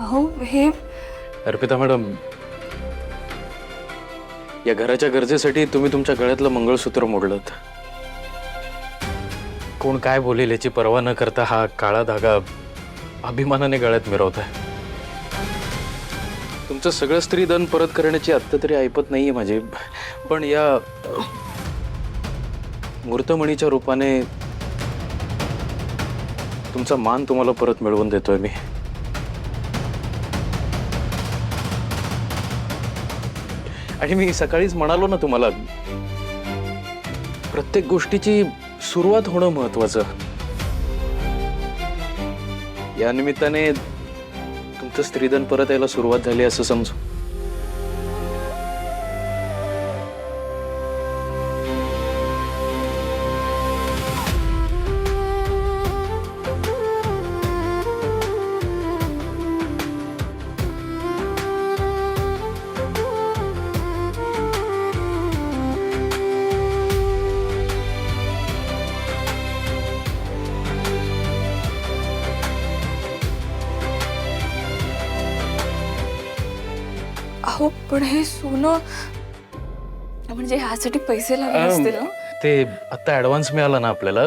अहो हे अर्पिता मॅडम, या घराच्या गरजेसाठी तुम्ही तुमच्या गळ्यातलं मंगळसूत्र मोडलत. कोण काय बोलेल याची पर्वा न करता हा काळा धागा अभिमानाने गळ्यात मिरवताय. तुमचं सगळं स्त्रीधन परत करण्याची आत्ता तरी ऐपत नाहीये माझी, पण या मूर्तमणीच्या रूपाने तुमचा मान तुम्हाला परत मिळवून देतोय मी. आणि मी सकाळीच म्हणालो ना तुम्हाला, प्रत्येक गोष्टीची सुरुवात होणं महत्वाचं. या निमित्ताने तुमचं स्त्रीधन परत यायला सुरुवात झाली असं समजू. अहो पण हे सोनं म्हणजे ह्यासाठी पैसे लागले असतील ना? ते आता ऍडव्हान्स मिळाला ना आपल्याला,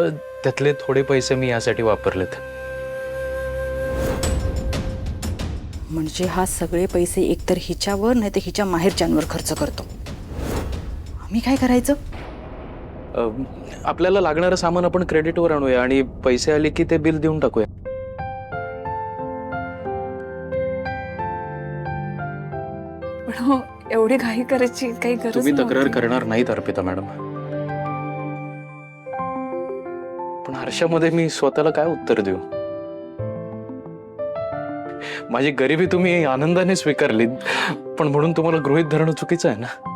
त्यातले थोडे पैसे मी यासाठी वापरलेत. म्हणजे हा सगळे पैसे एकतर हिच्यावर नाही तर हिच्या माहेरच्यांवर खर्च करतो. आम्ही काय करायचं? आपल्याला लागणारं सामान आपण क्रेडिटवर आणूया आणि पैसे आले की ते बिल देऊन टाकूया. पण हो, एवढी घाई करायची काही गरज तुम्ही तक्रार नव्हती. करणार नाहीत अर्पिता मॅडम, पण हर्षामध्ये मी स्वतःला काय उत्तर देऊ? माझी गरिबी तुम्ही आनंदाने स्वीकारली, पण म्हणून तुम्हाला गृहीत धरणं चुकीचं आहे ना.